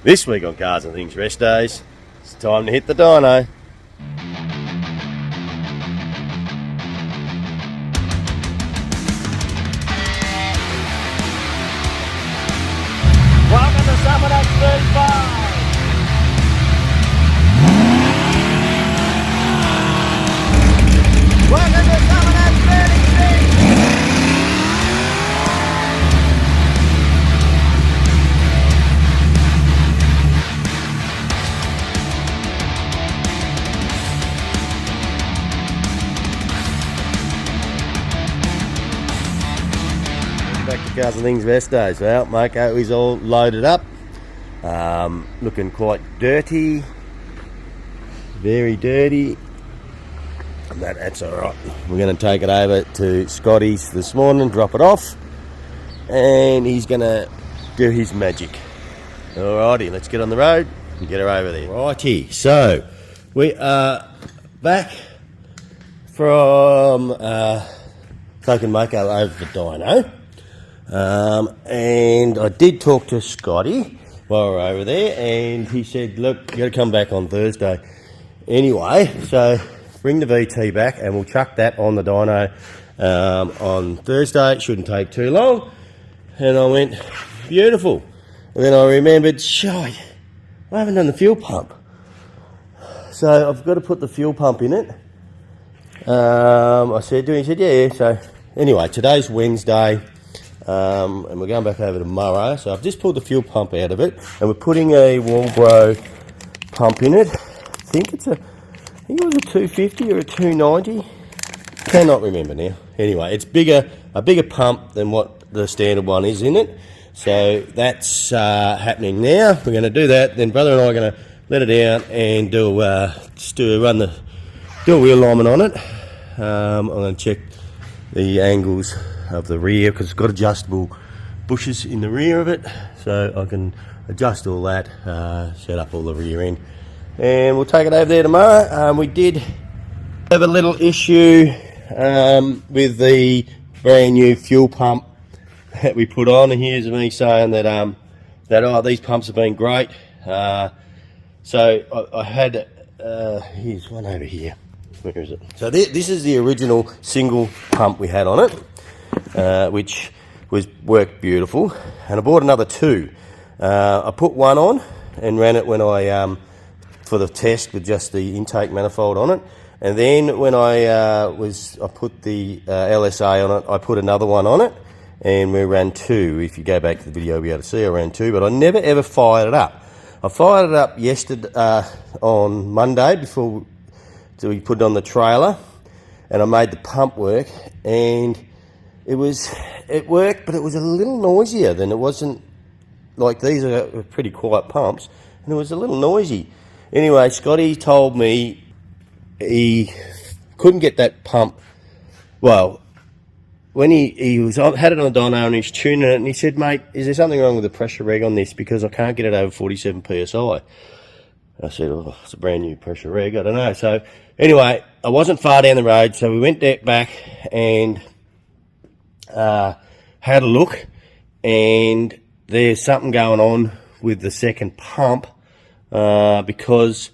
This week on Cars and Things Rest Days, it's time to hit the dyno. Welcome to Summer X 35! Welcome to Summer X 36! Back to Cars and Things Rest Days. Well, Mako is all loaded up, looking quite dirty, very dirty, but that's alright. We're going to take it over to Scotty's this morning, drop it off, and he's going to do his magic. Alrighty, let's get on the road and get her over there. Righty, so we are back from taking Mako over the dyno. And I did talk to Scotty while we were over there, and he said, look, you got to come back on Thursday anyway, so bring the VT back and we'll chuck that on the dyno on Thursday. It shouldn't take too long. And I went, beautiful. And then I remembered, I haven't done the fuel pump, so I've got to put the fuel pump in it. I said to him, he said, yeah. So anyway, today's Wednesday. And we're going back over tomorrow, so I've just pulled the fuel pump out of it, and we're putting a Walbro pump in it. I think it was a 250 or a 290. Cannot remember now. Anyway, it's a bigger pump than what the standard one is in it. So that's happening now. We're going to do that. Then brother and I are going to let it out and do a wheel alignment on it. I'm going to check the angles of the rear, because it's got adjustable bushes in the rear of it, so I can adjust all that, set up all the rear end, and we'll take it over there tomorrow. We did have a little issue with the brand new fuel pump that we put on, and here's me saying that these pumps have been great. So I had here's one over here. Where is it? So this is the original single pump we had on it, which worked beautiful, and I bought another two. I put one on and ran it when I for the test with just the intake manifold on it, and then when I put the LSA on it, I put another one on it, and we ran two. If you go back to the video, you'll be able to see I ran two, but I never ever fired it up. I fired it up yesterday on Monday before we put it on the trailer, and I made the pump work, and it worked, but it was a little noisier than it wasn't. Like, these are pretty quiet pumps, and it was a little noisy. Anyway, Scotty told me he couldn't get that pump. Well, when he had it on the dyno and he's tuning it, and he said, mate, is there something wrong with the pressure reg on this, because I can't get it over 47 psi. I said, oh, it's a brand new pressure reg, I don't know. So anyway, I wasn't far down the road, so we went back and had a look, and there's something going on with the second pump, because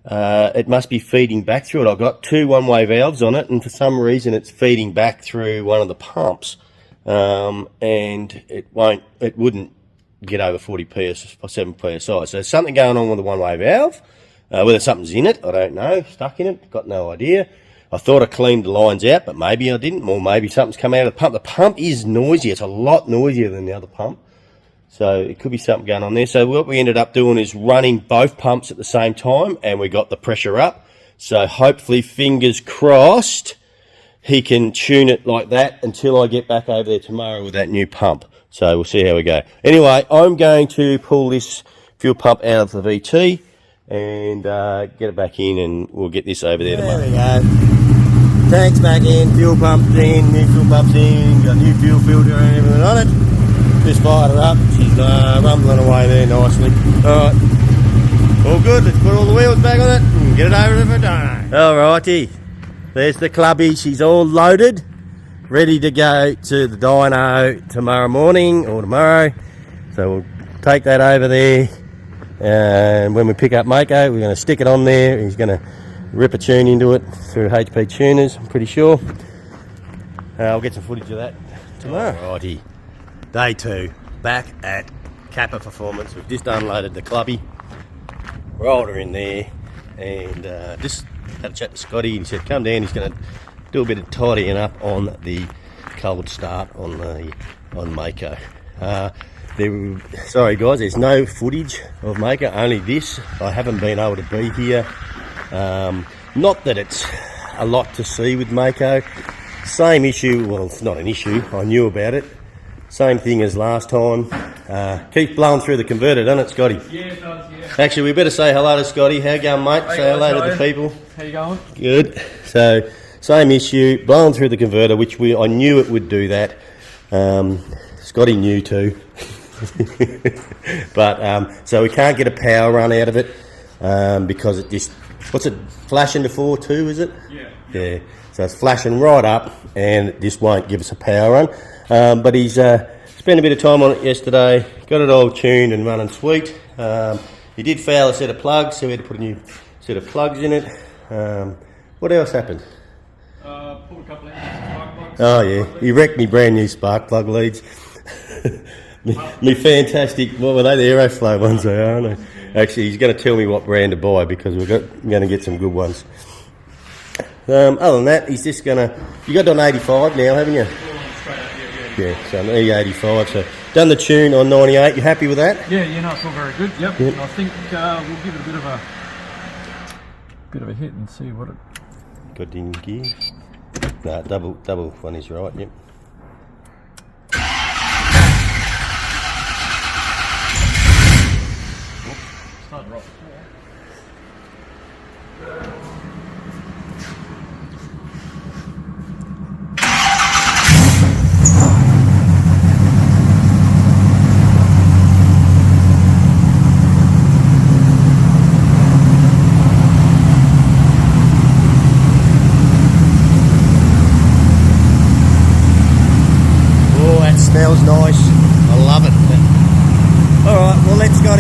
it must be feeding back through it. I've got two one-way valves on it, and for some reason it's feeding back through one of the pumps, and it wouldn't get over 47 psi. So there's something going on with the one-way valve. Whether something's in it, I don't know. Stuck in it, got no idea. I thought I cleaned the lines out, but maybe I didn't, or maybe something's come out of the pump. The pump is noisy. It's a lot noisier than the other pump, so it could be something going on there. So what we ended up doing is running both pumps at the same time, and we got the pressure up. So hopefully, fingers crossed, he can tune it like that until I get back over there tomorrow with that new pump. So we'll see how we go. Anyway, I'm going to pull this fuel pump out of the VT and get it back in, and we'll get this over there tomorrow. There we go. Tanks back in, fuel pumps in, new fuel pumps in, got a new fuel filter and everything on it. Just fired her up. She's rumbling away there nicely. Alright. All good. Let's put all the wheels back on it and get it over to the dyno. Alrighty. There's the clubby. She's all loaded, ready to go to the dyno tomorrow morning or tomorrow. So we'll take that over there And when we pick up Mako, we're going to stick it on there. He's going to rip a tune into it through HP tuners, I'm pretty sure. I'll get some footage of that tomorrow. Alrighty, day 2, back at Kappa Performance. We've just unloaded the clubby, rolled her in there, and just had a chat to Scotty. He said come down, he's going to do a bit of tidying up on the cold start on Mako. Sorry guys, there's no footage of Mako, only this. I haven't been able to be here. Not that it's a lot to see with Mako. Same issue, well it's not an issue, I knew about it. Same thing as last time. Keeps blowing through the converter, doesn't it, Scotty? Yeah, it does, yeah. Actually, we better say hello to Scotty. How you going, mate? Hey, say hello to the people. How you going? Good. So, same issue, blowing through the converter, which I knew it would do that. Scotty knew too. But, so we can't get a power run out of it because it just, what's it, flashing to 4.2, is it? Yeah. Yeah. So it's flashing right up and it just won't give us a power run. But he's spent a bit of time on it yesterday, got it all tuned and running sweet. He did foul a set of plugs, so we had to put a new set of plugs in it. What else happened? Pulled a couple of spark plugs. Oh yeah, he wrecked me brand new spark plug leads. me fantastic, what were they, the Aeroflow ones they are, aren't they? Actually, he's going to tell me what brand to buy because we're going to get some good ones. Other than that, he's just going to, you got on 85 now, haven't you? Straight up, Yeah, so an E85, so done the tune on 98, you happy with that? Yeah, you know, it's all very good. Yep. I think we'll give it a bit of a hit and see what it. Got in gear. No, double one is right, yep. Started right before. Smells nice. I love it. Alright, well let's get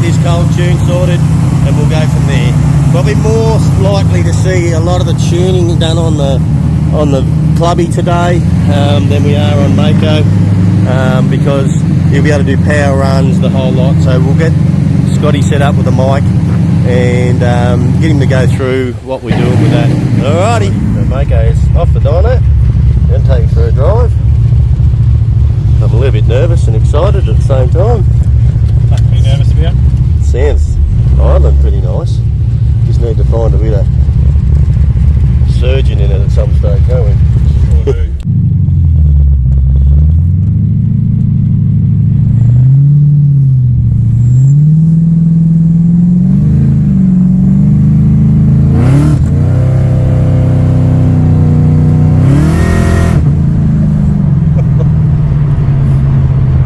this cold tune sorted and we'll go from there. Probably more likely to see a lot of the tuning done on the clubby today than we are on Mako because he'll be able to do power runs, the whole lot. So we'll get Scotty set up with a mic and get him to go through what we're doing with that. Alrighty, so Mako is off the dyno. Then take him for a drive. I'm a little bit nervous and excited at the same time. Pretty nervous to be out? Sounds idling pretty nice. Just need to find a bit of surgeon in it at some stage, don't we? Sure do.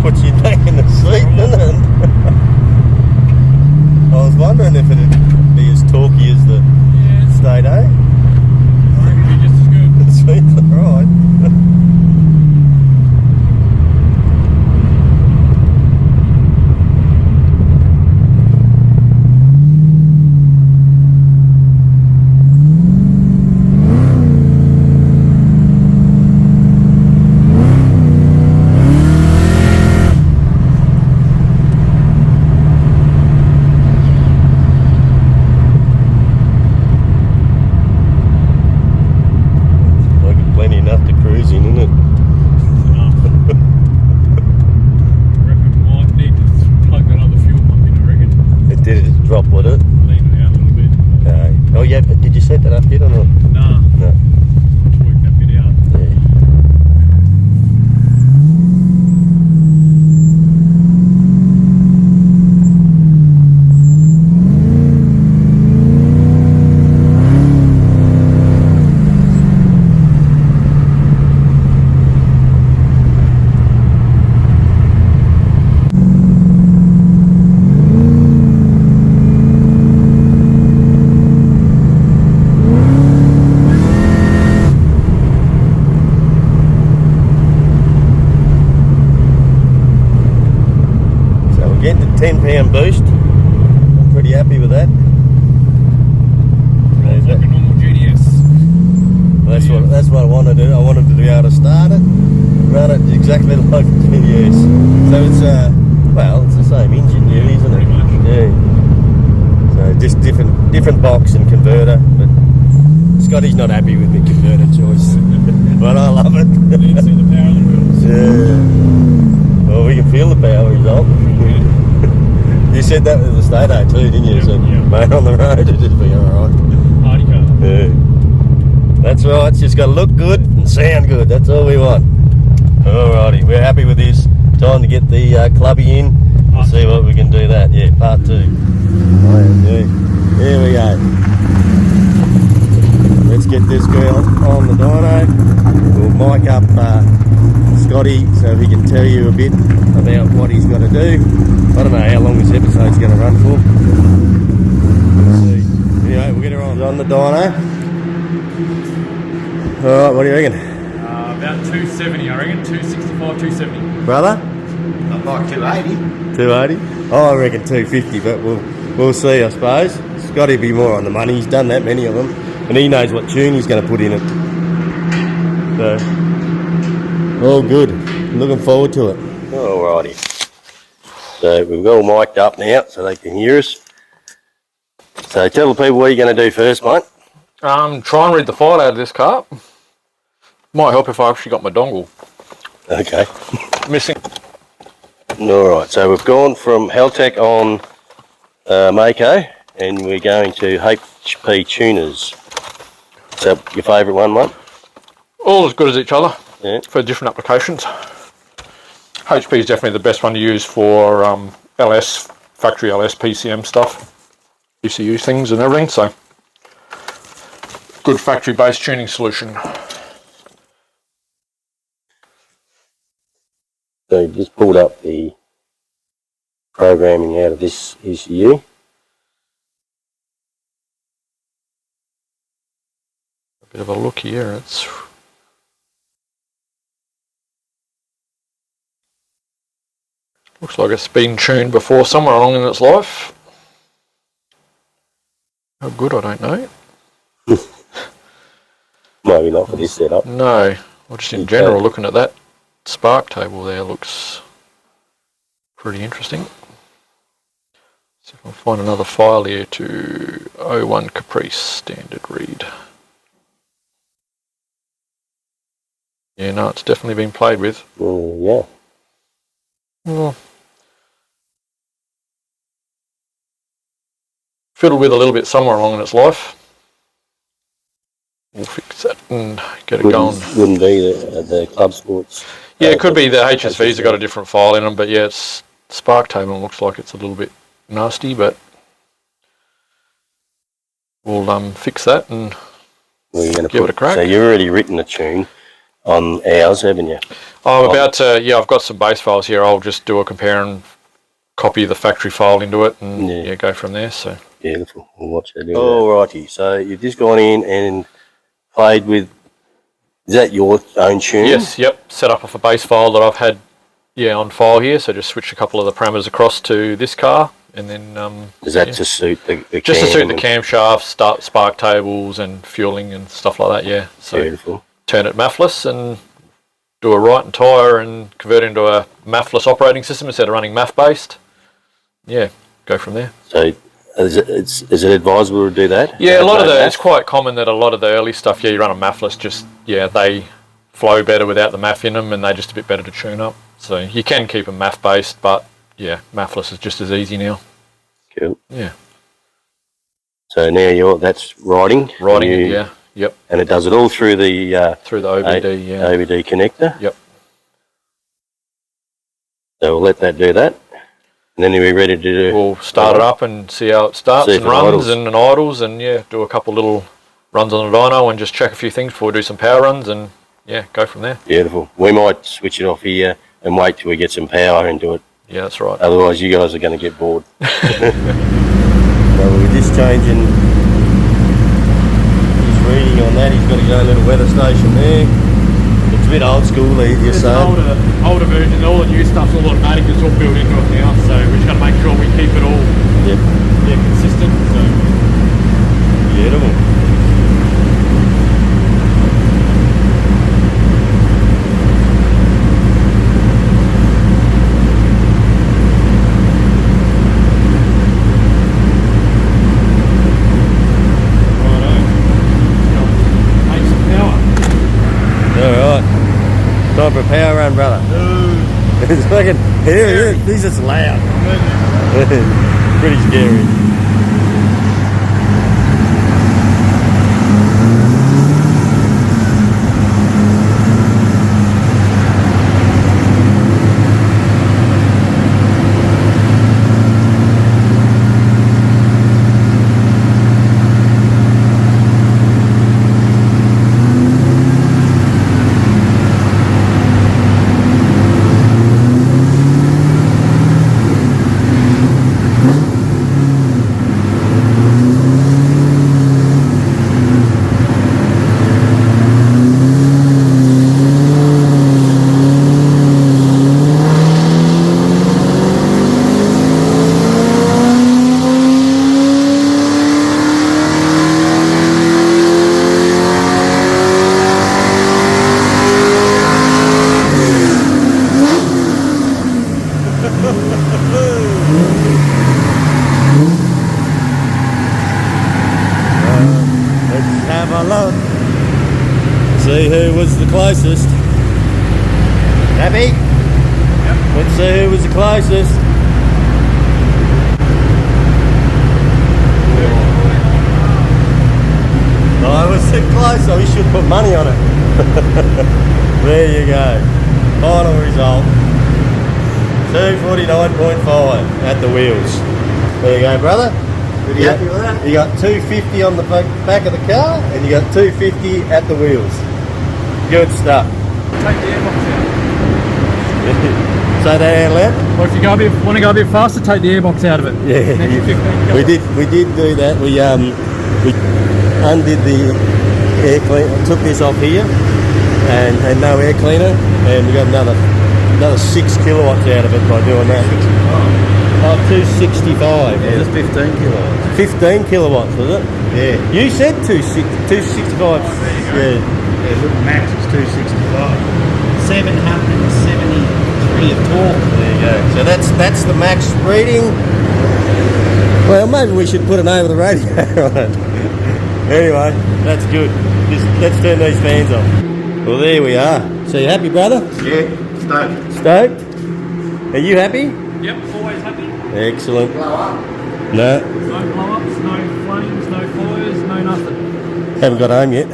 Puts you back in the seat, doesn't it? I was wondering if it'd be as talky as the State A. I reckon it'd be just as good. It seems alright. Set that up yet or not? Nah. No. Work that bit out. Yeah. £10 boost pretty happy with that. Drives like a normal GDS. That's what I wanted to do. I wanted to be able to start it, run it exactly like a GDS. So it's it's the same engine, really, isn't it? Pretty much. Yeah. So just different box and converter, but Scotty's not happy with the converter choice, but I love it. You can see the power of the wheels. Yeah. Well, we can feel the power result. You said that with the Stato too, didn't you? Yep, So, yep. mate, on the road, it'd just be alright. Hardy car. Yeah. That's right, it's just got to look good and sound good, that's all we want. Alrighty, we're happy with this. Time to get the clubby in and see what we can do that. Yeah, part 2. Yeah. Here we go. Let's get this girl on the dyno. We'll mic up Scotty so he can tell you a bit about what he's got to do. I don't know how long this episode's going to run for. Let's see. Anyway, we'll get her on the dyno. Alright, what do you reckon? About 270, I reckon. 265, 270. Brother? I'd like 280. 280? Oh, I reckon 250, but we'll see, I suppose. Scotty will be more on the money. He's done that many of them. And he knows what tune he's going to put in it. So, all good. Looking forward to it. Alrighty. So we've got all mic'd up now so they can hear us. So tell the people what you're going to do first, mate. Try and read the file out of this car. Might help if I actually got my dongle Okay. missing. Alright, so we've gone from Haltech on Mako and we're going to HP tuners. Is that your favourite one, mate? All as good as each other Yeah. for different applications. HP is definitely the best one to use for LS, factory LS, PCM stuff, ECU things and everything, so good factory-based tuning solution. So you just pulled up the programming out of this ECU. A bit of a look here, it's looks like it's been tuned before somewhere along in its life. How good, I don't know. Maybe not for this setup. No, well, just in general, looking at that spark table there looks pretty interesting. See if I can find another file here to 01 Caprice standard read. Yeah, no, it's definitely been played with. Yeah. Well, fiddled with a little bit somewhere along in its life. We'll fix that and get it going. Wouldn't be the club sports. Yeah, it could be the HSVs have got a different file in them, but yeah, it's spark table looks like it's a little bit nasty, but we'll fix that and give it a crack. So you've already written a tune on ours, haven't you? I'm about to, yeah, I've got some base files here. I'll just do a compare and copy the factory file into it and yeah go from there. So beautiful. We'll watch that. Alrighty, so you've just gone in and played with, is that your own tune? Yes, yep, set up off a base file that I've had on file here, so just switch a couple of the parameters across to this car and then does that to suit the just to suit the camshaft, spark tables and fueling and stuff like that, yeah. So beautiful. Turn it MAFless and do a right and tyre and convert into a MAFless operating system instead of running MAF based. Yeah, go from there. So is it advisable to do that? Yeah, a lot of it's quite common that a lot of the early stuff, you run a MAFless, just, they flow better without the MAF in them and they're just a bit better to tune up. So you can keep them MAF based, but yeah, MAFless is just as easy now. Cool. Yeah. So now that's riding. Riding it, yeah. Yep. And it does it all through the OBD, OBD connector. Yep. So we'll let that do that. And then we're ready to do... We'll start it up and see how it starts and runs and idles and do a couple little runs on the dyno and just check a few things before we do some power runs and go from there. Beautiful. We might switch it off here and wait till we get some power and do it. Yeah, that's right. Otherwise you guys are going to get bored. So we're just changing his reading on that. He's got his own little weather station there. It's a bit old school, you're saying. It's older version. All the new stuff's all automatic. It's all built into it now. So we just got to make sure we keep it all Beautiful. Alright. Time for a power run, brother. It's fucking, he's just loud. Pretty scary. Let's have a look. See who was the closest. Happy? Yep. Let's see who was the closest. I was so close, so we should put money on it. There you go. Final result. 249.5 at the wheels. There you go, brother. Pretty happy with that? You got 250 on the back of the car, and you got 250 at the wheels. Good stuff. Take the airbox out. So they let? Or if you want to go a bit faster, take the airbox out of it. Yeah, we did do that. We undid the air cleaner, took this off here, and no air cleaner, and we got another 6 kilowatts out of it by doing that. Oh, 265. Yeah, it's 15 kilowatts. 15 kilowatts, was it? Yeah. You said 265. Yeah. Yeah, look, max is 265. 773 of torque. There you go. So that's the max reading. Well, maybe we should put it over the radio on it. Anyway, that's good. Let's turn these fans off. Well, there we are. So you happy, brother? Yeah, stoked. Stoked? Are you happy? Yep, always happy. Excellent. Blow up. No, No blow-ups, no flames, no fires, no nothing. haven't got home yet.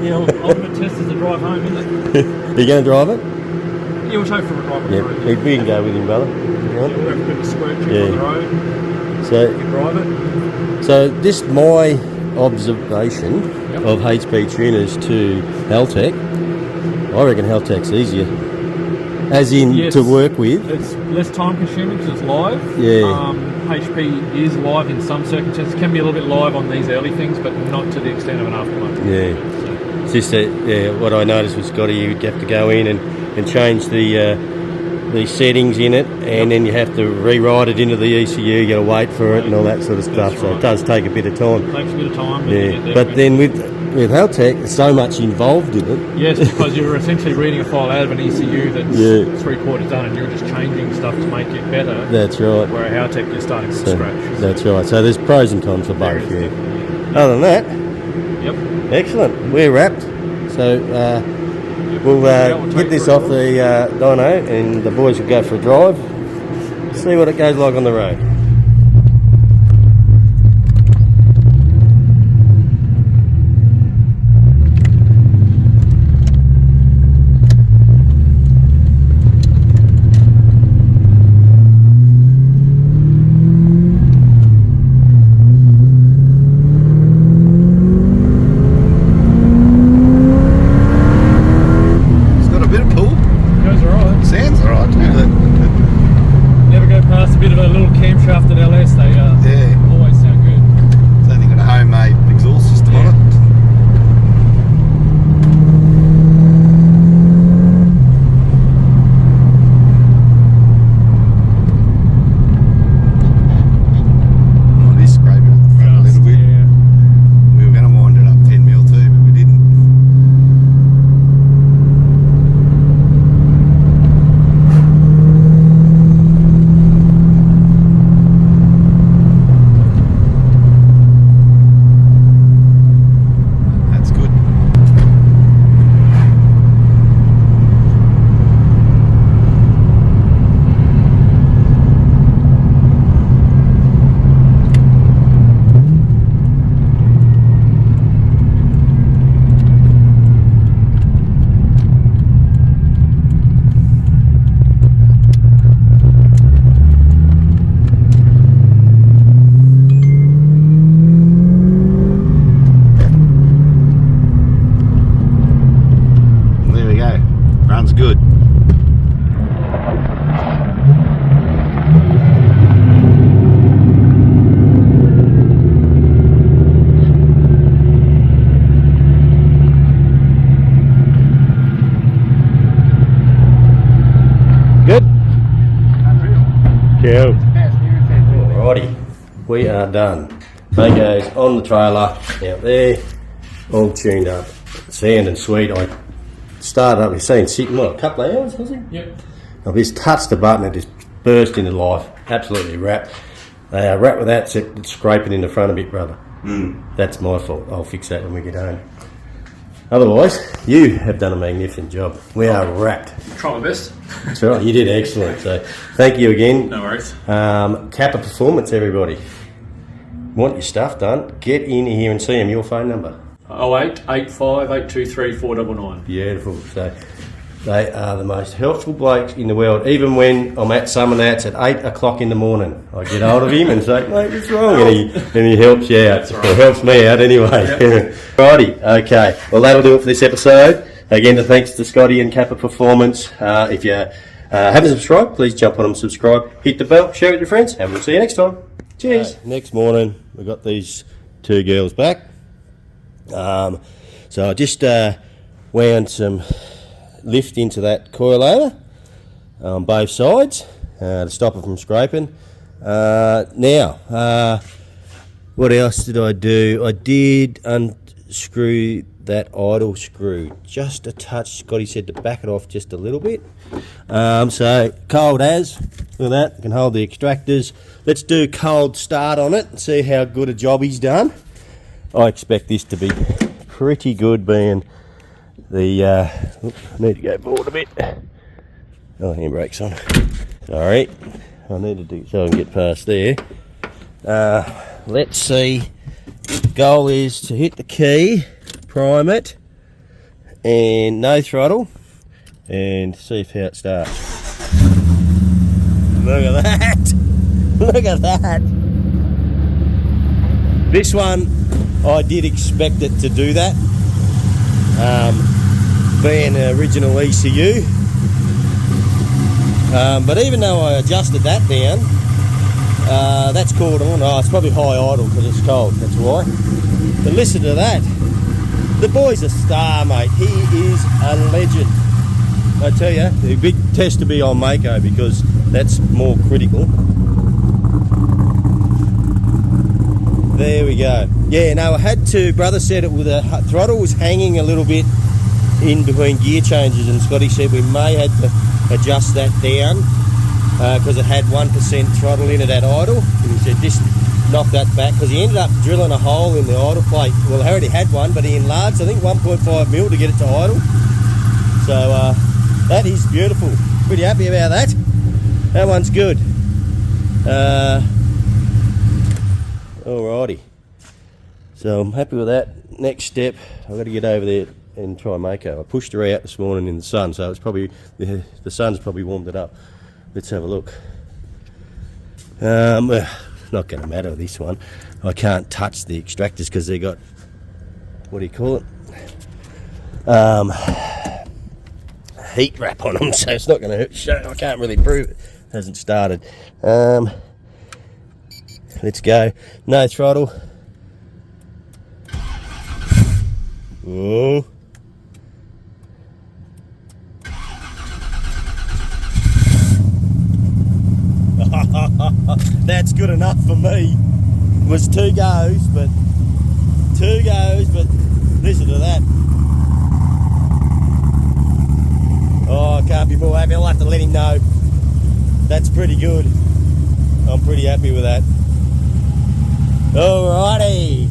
Yeah, ultimate test is the drive home, isn't it? Are you going to drive it? Yeah, we'll show for a drive on the Yeah, road. we can go with him, brother. You Yeah, want? we'll have a bit of a squirt trip Yeah. on the road. So, You can drive it. so just my observation Yep. of HP tuners to Haltech, I reckon Haltech's easier. As in Yes. to work with. It's less time consuming because it's live. Yeah. HP is live in some circumstances. It can be a little bit live on these early things, but not to the extent of an aftermarket. Yeah. It's just that, what I noticed with Scotty, you'd have to go in and change the settings in it, and then you have to rewrite it into the ECU, you got to wait for it and all that sort of stuff, so it does take a bit of time. It takes a bit of time. But you Yeah, get there but then with Haltech, there's so much involved in it. yes, because you're essentially reading a file out of an ECU that's Yeah. 3/4 done, and you're just changing stuff to make it better. That's right. Where how tech you're starting from So, scratch. that's right. So there's pros and cons for both. There is. Yeah. Other than that, Yep. excellent. We're wrapped. So we'll we'll get take this for a off the dyno, and the boys will go for a drive. See what it goes like on the road. It's got a bit of pull. Goes alright. Sounds alright too. Never go past a bit of a little camshaft Cool. Alrighty, we are done. Mako's on the trailer, out there, all tuned up. Sound and sweet. I started up, he's seen sitting, what, a couple of hours, was he? Yep. I've just touched the button, it just burst into life. Absolutely wrapped. They are wrapped with that, except scraping in the front a bit, brother. That's my fault. I'll fix that when we get home. Otherwise, you have done a magnificent job. We are wrapped. Try my best. That's right, you did excellent. So thank you again. No worries. Kappa Performance, everybody. Want your stuff done? Get in here and see them. Your phone number. 08 85 823 499. Beautiful. So they are the most helpful blokes in the world. Even when I'm at Summer Nats at 8 o'clock in the morning, I get hold of him and say, mate, what's wrong? And he helps you out. Right. It helps me out anyway. Yep. Righty, okay. Well, that'll do it for this episode. Again, thanks to Scotty and Kappa Performance. If you haven't subscribed, please jump on and subscribe. Hit the bell, share it with your friends, and we'll see you next time. Cheers. Next morning, we got these two girls back. So I just wound some lift into that coilover on both sides to stop it from scraping. Now, what else did I do? I did unscrew that idle screw just a touch. Scotty said to back it off just a little bit. So cold as, look at that, can hold the extractors. Let's do cold start on it and see how good a job he's done. I expect this to be pretty good, being the, I need to go forward a bit. Oh, handbrake's on. Sorry, I need to do so I can get past there. Let's see, the goal is to hit the key, prime it, and no throttle, and see how it starts. Look at that! Look at that! This one, I did expect it to do that. Being an original ECU. But even though I adjusted that down, that's called on. Oh, it's probably high idle because it's cold, that's why. But listen to that. The boy's a star, mate. He is a legend. I tell you, the big test to be on Mako because that's more critical. There we go. Yeah, no, I had to, brother said it with the throttle was hanging a little bit in between gear changes, and Scotty said we may have to adjust that down because it had 1% throttle in it at idle. And he said just knock that back because he ended up drilling a hole in the idle plate. Well, I already had one, but he enlarged, I think 1.5 mil to get it to idle. So that is beautiful. Pretty happy about that. That one's good. Alrighty, so I'm happy with that. Next step, I've got to get over there and try Mako. I pushed her out this morning in the sun, so it's probably the sun's probably warmed it up. Let's have a look. Not going to matter this one. I can't touch the extractors because they got, what do you call it? Heat wrap on them, so it's not going to hurt. I can't really prove it. Hasn't started. Let's go. No throttle. Oh. That's good enough for me. It was two goes, but listen to that. Oh, I can't be more happy. I'll have to let him know. That's pretty good. I'm pretty happy with that. Alrighty.